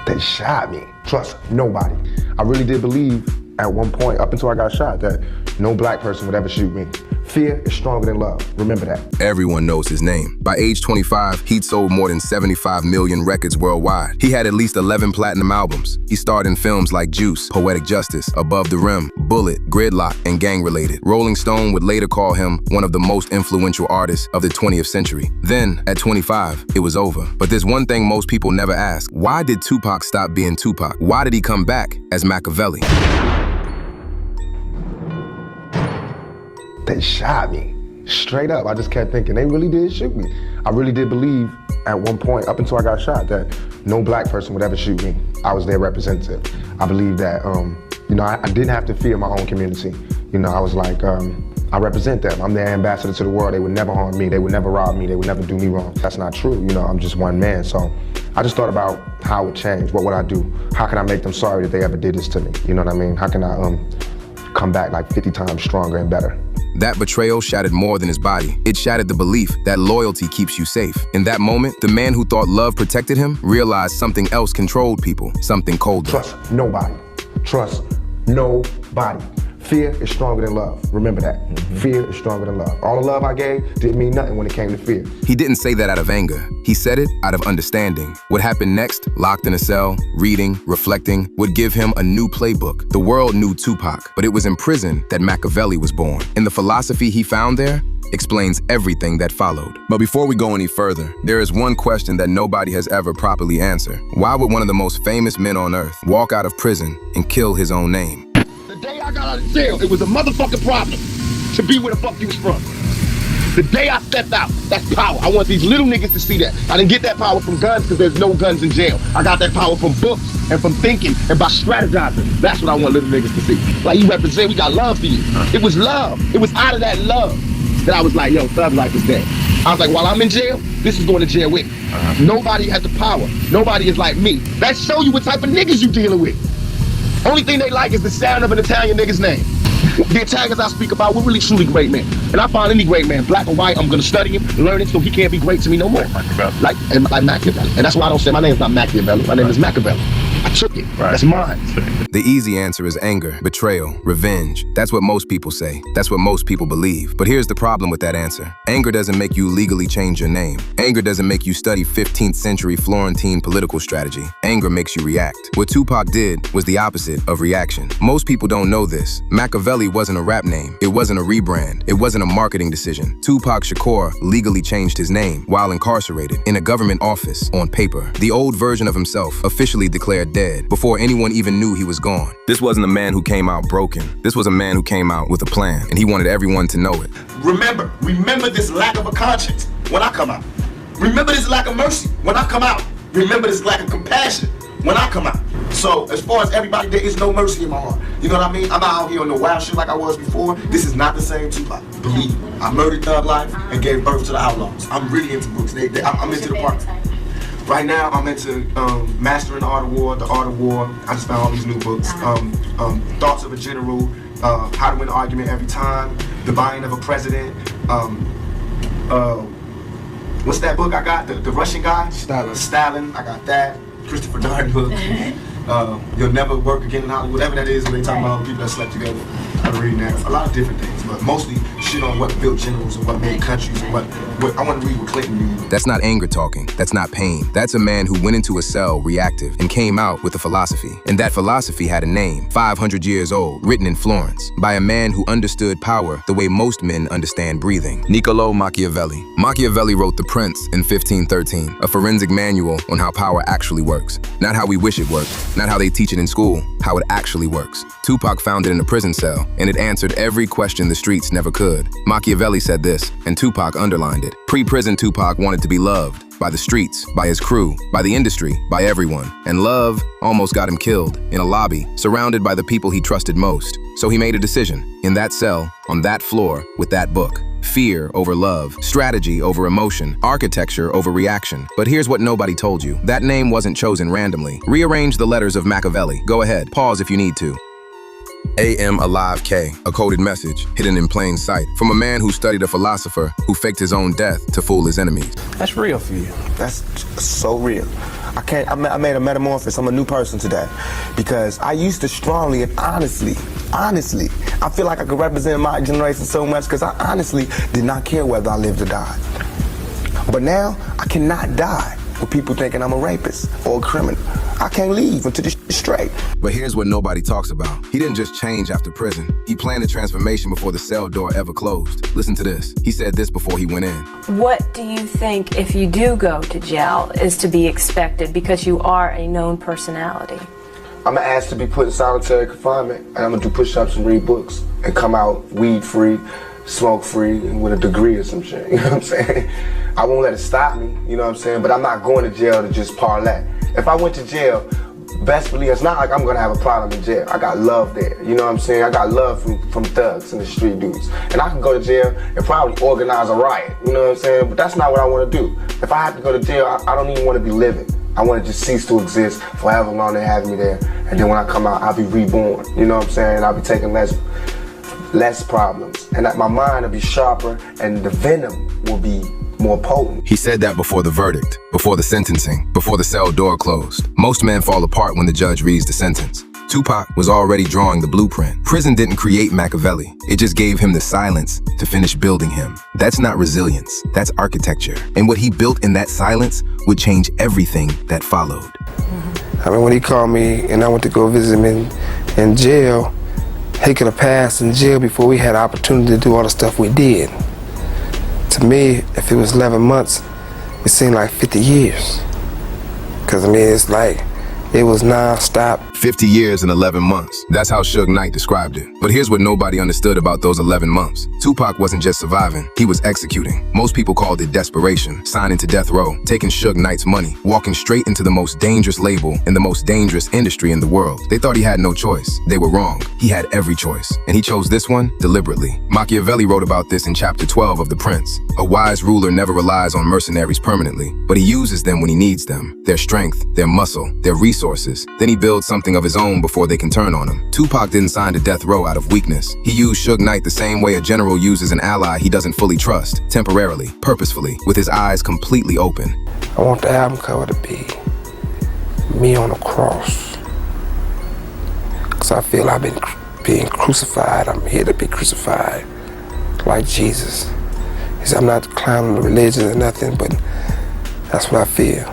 They shot me. Trust nobody. I really did believe at one point, up until I got shot, that no black person would ever shoot me. Fear is stronger than love. Remember that. Everyone knows his name. By age 25, he'd sold more than 75 million records worldwide. He had at least 11 platinum albums. He starred in films like Juice, Poetic Justice, Above the Rim, Bullet, Gridlock, and Gang Related. Rolling Stone would later call him one of the most influential artists of the 20th century. Then, at 25, it was over. But there's one thing most people never ask. Why did Tupac stop being Tupac? Why did he come back as Makaveli? They shot me. Straight up, I just kept thinking, they really did shoot me. I really did believe at one point, up until I got shot, that no black person would ever shoot me. I was their representative. I believed that, I didn't have to fear my own community. I was like, I represent them. I'm their ambassador to the world. They would never harm me. They would never rob me. They would never do me wrong. That's not true. I'm just one man. So I just thought about how it would change. What would I do? How can I make them sorry that they ever did this to me? You know what I mean? How can I come back like 50 times stronger and better? That betrayal shattered more than his body. It shattered the belief that loyalty keeps you safe. In that moment, the man who thought love protected him realized something else controlled people, something colder. Trust nobody. Trust nobody. Fear is stronger than love. Remember that. Fear is stronger than love. All the love I gave didn't mean nothing when it came to fear. He didn't say that out of anger. He said it out of understanding. What happened next, locked in a cell, reading, reflecting, would give him a new playbook. The world knew Tupac, but it was in prison that Machiavelli was born. And the philosophy he found there explains everything that followed. But before we go any further, there is one question that nobody has ever properly answered. Why would one of the most famous men on earth walk out of prison and kill his own name? The day I got out of jail, it was a motherfucking problem to be where the fuck you was from. The day I stepped out, that's power. I want these little niggas to see that. I didn't get that power from guns because there's no guns in jail. I got that power from books and from thinking and by strategizing. That's what I want little niggas to see. Like you represent, we got love for you. It was love. It was out of that love that I was like, yo, thug life is dead. I was like, while I'm in jail, this is going to jail with me. Nobody has the power. Nobody is like me. That show you what type of niggas you dealing with. Only thing they like is the sound of an Italian nigga's name. The Italians I speak about, we're really truly great men. And I find any great man, black or white, I'm gonna study him, learn it so he can't be great to me no more. Like Machiavelli. And that's why I don't say my name's not Machiavelli, my name is Machiavelli. I took it, that's mine. The easy answer is anger, betrayal, revenge. That's what most people say. That's what most people believe. But here's the problem with that answer. Anger doesn't make you legally change your name. Anger doesn't make you study 15th century Florentine political strategy. Anger makes you react. What Tupac did was the opposite of reaction. Most people don't know this. Machiavelli wasn't a rap name. It wasn't a rebrand. It wasn't a marketing decision. Tupac Shakur legally changed his name while incarcerated in a government office on paper. The old version of himself officially declared dead before anyone even knew he was gone. This wasn't a man who came out broken. This was a man who came out with a plan, and he wanted everyone to know it. Remember this lack of a conscience when I come out. Remember this lack of mercy when I come out. Remember this lack of compassion when I come out. So as far as everybody, there is no mercy in my heart. You know what I mean? I'm not out here on no wild shit like I was before. This is not the same Tupac. Believe me. I murdered thug life and gave birth to the outlaws. I'm really into books. I'm into the part. Right now, I'm into Mastering the Art of War, I just found all these new books. Thoughts of a General, How to Win an Argument Every Time, The Buying of a President. What's that book I got? The Russian guy? Stalin, I got that. Christopher Darden book. You'll Never Work Again in Hollywood, whatever that is, when they talk about people that slept together. I'm reading that. A lot of different things, but mostly shit on what built generals and what made countries and what I want to read what Clinton knew. That's not anger talking. That's not pain. That's a man who went into a cell reactive and came out with a philosophy. And that philosophy had a name, 500 years old, written in Florence, by a man who understood power the way most men understand breathing. Niccolò Machiavelli. Machiavelli wrote The Prince in 1513, a forensic manual on how power actually works. Not how we wish it worked, not how they teach it in school, how it actually works. Tupac found it in a prison cell, and it answered every question the streets never could. Machiavelli said this, and Tupac underlined it. Pre-prison Tupac wanted to be loved by the streets, by his crew, by the industry, by everyone. And love almost got him killed in a lobby, surrounded by the people he trusted most. So he made a decision, in that cell, on that floor, with that book. Fear over love, strategy over emotion, architecture over reaction. But here's what nobody told you. That name wasn't chosen randomly. Rearrange the letters of Machiavelli. Go ahead, pause if you need to. A.M. Alive K, a coded message, hidden in plain sight, from a man who studied a philosopher who faked his own death to fool his enemies. That's real for you. That's so real. I made a metamorphosis. I'm a new person today. Because I used to strongly and honestly, I feel like I could represent my generation so much because I honestly did not care whether I lived or died. But now, I cannot die with people thinking I'm a rapist or a criminal. I can't leave until this shit's straight. But here's what nobody talks about. He didn't just change after prison. He planned a transformation before the cell door ever closed. Listen to this. He said this before he went in. What do you think, if you do go to jail, is to be expected because you are a known personality? I'm gonna ask to be put in solitary confinement, and I'm gonna do push-ups and read books and come out weed-free, smoke-free, and with a degree or some shit, you know what I'm saying? I won't let it stop me, you know what I'm saying? But I'm not going to jail to just parlay. If I went to jail, best believe it's not like I'm gonna have a problem in jail. I got love there, you know what I'm saying? I got love from thugs and the street dudes. And I can go to jail and probably organize a riot, you know what I'm saying? But that's not what I wanna do. If I have to go to jail, I don't even wanna be living. I wanna just cease to exist for however long they have me there. And then when I come out, I'll be reborn, you know what I'm saying? I'll be taking less problems. And my mind will be sharper and the venom will be more potent. He said that before the verdict, before the sentencing, before the cell door closed. Most men fall apart when the judge reads the sentence. Tupac was already drawing the blueprint. Prison didn't create Machiavelli. It just gave him the silence to finish building him. That's not resilience, that's architecture. And what he built in that silence would change everything that followed. I mean, when he called me and I went to go visit him in jail, he could have passed in jail before we had the opportunity to do all the stuff we did. To me, if it was 11 months, it seemed like 50 years. Because, I mean, it's like, it was non-stop. 50 years and 11 months. That's how Suge Knight described it. But here's what nobody understood about those 11 months. Tupac wasn't just surviving, he was executing. Most people called it desperation, signing to death row, taking Suge Knight's money, walking straight into the most dangerous label in the most dangerous industry in the world. They thought he had no choice. They were wrong. He had every choice. And he chose this one deliberately. Machiavelli wrote about this in chapter 12 of The Prince. A wise ruler never relies on mercenaries permanently, but he uses them when he needs them. Their strength, their muscle, their resources. Then he builds something of his own before they can turn on him. Tupac didn't sign to death row out of weakness. He used Suge Knight the same way a general uses an ally he doesn't fully trust, temporarily, purposefully, with his eyes completely open. I want the album cover to be me on a cross. Because I feel I've been being crucified. I'm here to be crucified like Jesus. He said, I'm not clowning the religion or nothing, but that's what I feel.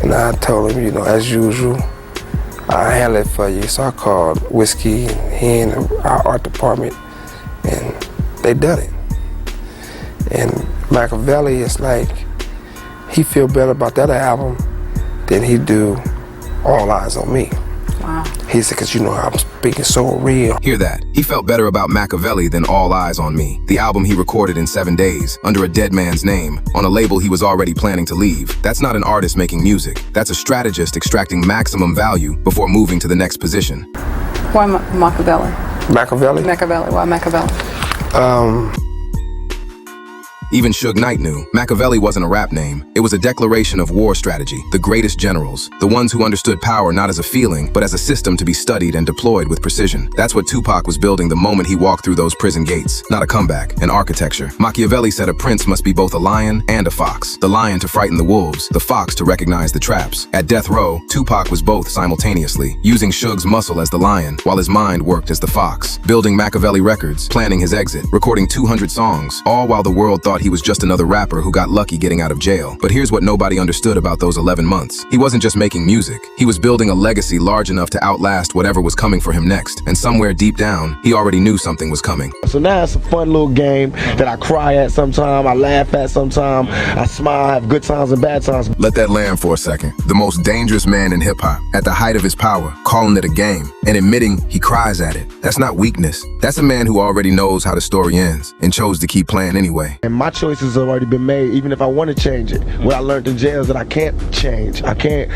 And I told him, you know, as usual, I'll handle it for you. So I called Whiskey and he and our art department, and they done it. And Machiavelli is like, he feel better about that album than he do All Eyes on Me. Wow. He said, because you know, I'm speaking so real. Hear that? He felt better about Machiavelli than All Eyes on Me, the album he recorded in 7 days, under a dead man's name, on a label he was already planning to leave. That's not an artist making music. That's a strategist extracting maximum value before moving to the next position. Why Machiavelli? Machiavelli? Machiavelli, why Machiavelli? Even Suge Knight knew Machiavelli wasn't a rap name. It was a declaration of war strategy. The greatest generals, the ones who understood power not as a feeling, but as a system to be studied and deployed with precision. That's what Tupac was building the moment he walked through those prison gates. Not a comeback, an architecture. Machiavelli said a prince must be both a lion and a fox. The lion to frighten the wolves, the fox to recognize the traps. At death row, Tupac was both simultaneously, using Suge's muscle as the lion, while his mind worked as the fox. Building Machiavelli Records, planning his exit, recording 200 songs, all while the world thought he was just another rapper who got lucky getting out of jail. But here's what nobody understood about those 11 months. He wasn't just making music. He was building a legacy large enough to outlast whatever was coming for him next. And somewhere deep down, he already knew something was coming. So now it's a fun little game that I cry at sometime, I laugh at sometime, I smile, I have good times and bad times. Let that land for a second. The most dangerous man in hip-hop, at the height of his power, calling it a game, and admitting he cries at it. That's not weakness. That's a man who already knows how the story ends, and chose to keep playing anyway. And my choices have already been made, even if I want to change it. What I learned in jail is that I can't change. I can't,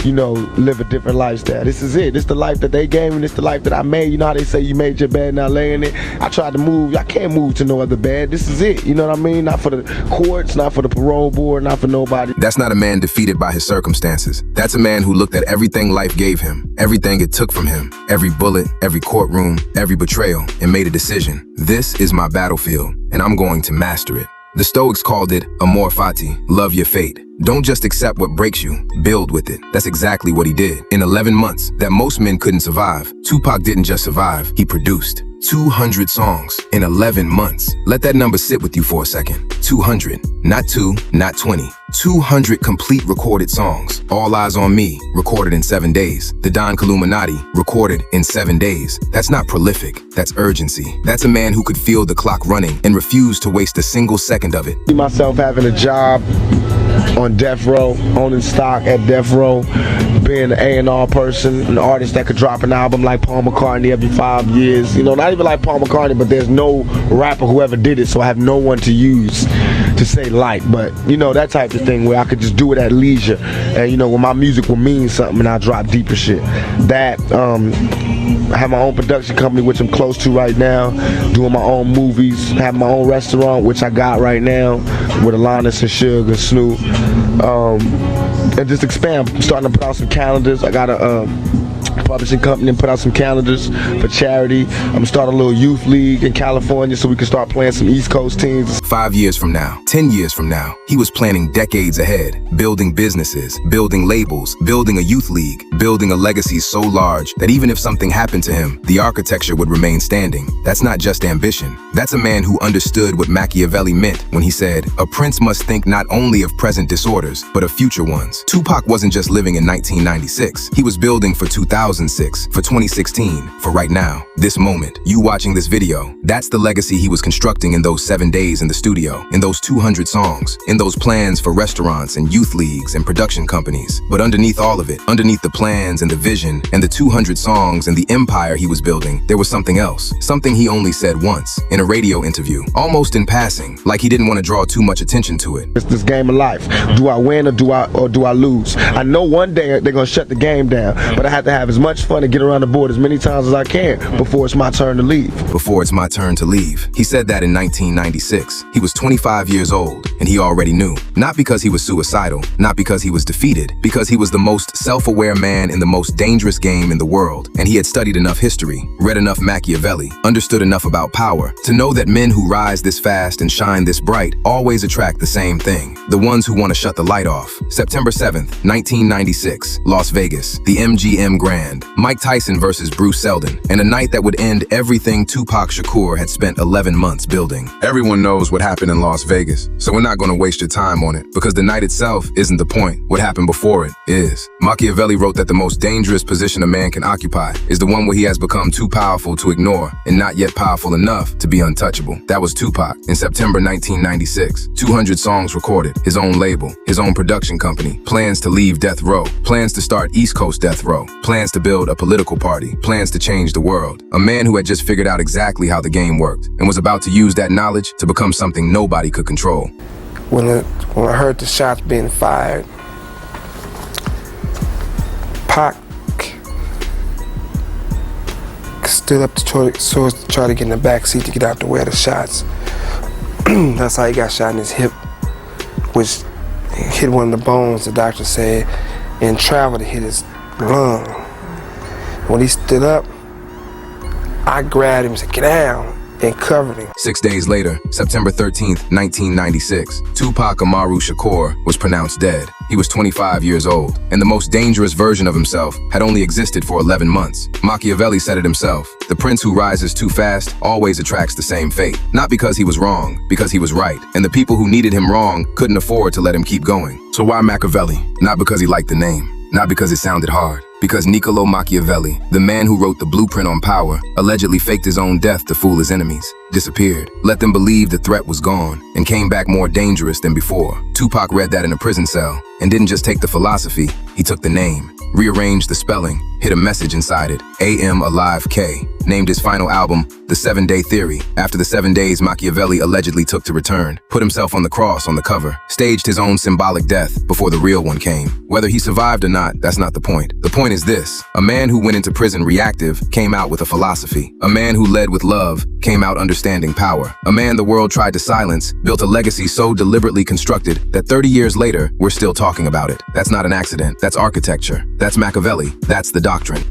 you know, live a different lifestyle. This is it. This is the life that they gave me. This is the life that I made. You know how they say you made your bed, now lay in it. I tried to move. I can't move to no other bed. This is it. You know what I mean? Not for the courts, not for the parole board, not for nobody. That's not a man defeated by his circumstances. That's a man who looked at everything life gave him, everything it took from him, every bullet, every courtroom, every betrayal, and made a decision. This is my battlefield, and I'm going to master it. The Stoics called it amor fati, love your fate. Don't just accept what breaks you, build with it. That's exactly what he did. In 11 months that most men couldn't survive, Tupac didn't just survive, he produced 200 songs in 11 months. Let that number sit with you for a second. 200, not 2, not 20. 200 complete recorded songs. All Eyes on Me, recorded in 7 days. The Don Illuminati, recorded in 7 days. That's not prolific, that's urgency. That's a man who could feel the clock running and refused to waste a single second of it. See myself having a job on death row, owning stock at death row, being an A&R person, an artist that could drop an album like Paul McCartney every 5 years. You know, not even like Paul McCartney, but there's no rapper who ever did it, so I have no one to use to say like, but you know, that type of thing where I could just do it at leisure, and you know, when my music will mean something and I drop deeper shit. That, I have my own production company, which I'm close to right now, doing my own movies, have my own restaurant, which I got right now, with Alanis and Suge and Snoop, and just expand. I'm starting to put out some calendars. I got a publishing company and put out some calendars for charity. I'm gonna start a little youth league in California so we can start playing some East Coast teams. 5 years from now, 10 years from now, he was planning decades ahead, building businesses, building labels, building a youth league, building a legacy so large that even if something happened to him, the architecture would remain standing. That's not just ambition. That's a man who understood what Machiavelli meant when he said, a prince must think not only of present disorders, but of future ones. Tupac wasn't just living in 1996. He was building for 2006, for 2016, for right now, this moment, you watching this video. That's the legacy he was constructing in those 7 days in the studio, in those 200 songs, in those plans for restaurants and youth leagues and production companies. But underneath all of it, underneath the plans and the vision and the 200 songs and the empire he was building, there was something else, something he only said once, in a radio interview, almost in passing, like he didn't want to draw too much attention to it. It's this game of life. Do I win or do I lose? I know one day they're gonna shut the game down, but I have to have as much fun and get around the board as many times as I can before it's my turn to leave. Before it's my turn to leave. He said that in 1996. He was 25 years old, and he already knew. Not because he was suicidal, not because he was defeated, because he was the most self-aware man in the most dangerous game in the world, and he had studied enough history, read enough Machiavelli, understood enough about power, to know that men who rise this fast and shine this bright always attract the same thing, the ones who want to shut the light off. September 7th, 1996, Las Vegas, the MGM Grand. Mike Tyson versus Bruce Seldon, and a night that would end everything Tupac Shakur had spent 11 months building. Everyone knows what happened in Las Vegas, so we're not going to waste your time on it, because the night itself isn't the point. What happened before it is. Machiavelli wrote that the most dangerous position a man can occupy is the one where he has become too powerful to ignore and not yet powerful enough to be untouchable. That was Tupac in September 1996. 200 songs recorded, his own label, his own production company, plans to leave death row, plans to start East Coast death row, plans to build a political party, plans to change the world. A man who had just figured out exactly how the game worked and was about to use that knowledge to become something nobody could control. When I heard the shots being fired, Pac stood up to try to get in the back seat to get out the way of the shots. That's how he got shot in his hip, which hit one of the bones, the doctor said, and traveled to hit his lung. When he stood up, I grabbed him and said, "Get down," and covered him. 6 days later, September 13th, 1996, Tupac Amaru Shakur was pronounced dead. He was 25 years old, and the most dangerous version of himself had only existed for 11 months. Machiavelli said it himself, the prince who rises too fast always attracts the same fate. Not because he was wrong, because he was right, and the people who needed him wrong couldn't afford to let him keep going. So why Machiavelli? Not because he liked the name, not because it sounded hard. Because Niccolò Machiavelli, the man who wrote the blueprint on power, allegedly faked his own death to fool his enemies, disappeared, let them believe the threat was gone, and came back more dangerous than before. Tupac read that in a prison cell, and didn't just take the philosophy, he took the name, rearranged the spelling, hid a message inside it, A.M. Alive K, named his final album, The 7-Day Theory, after the 7 days Machiavelli allegedly took to return, put himself on the cross on the cover, staged his own symbolic death before the real one came. Whether he survived or not, that's not the point. The point is this, a man who went into prison reactive came out with a philosophy. A man who led with love came out understanding power. A man the world tried to silence built a legacy so deliberately constructed that 30 years later, we're still talking about it. That's not an accident, that's architecture. That's Machiavelli, that's the doctrine.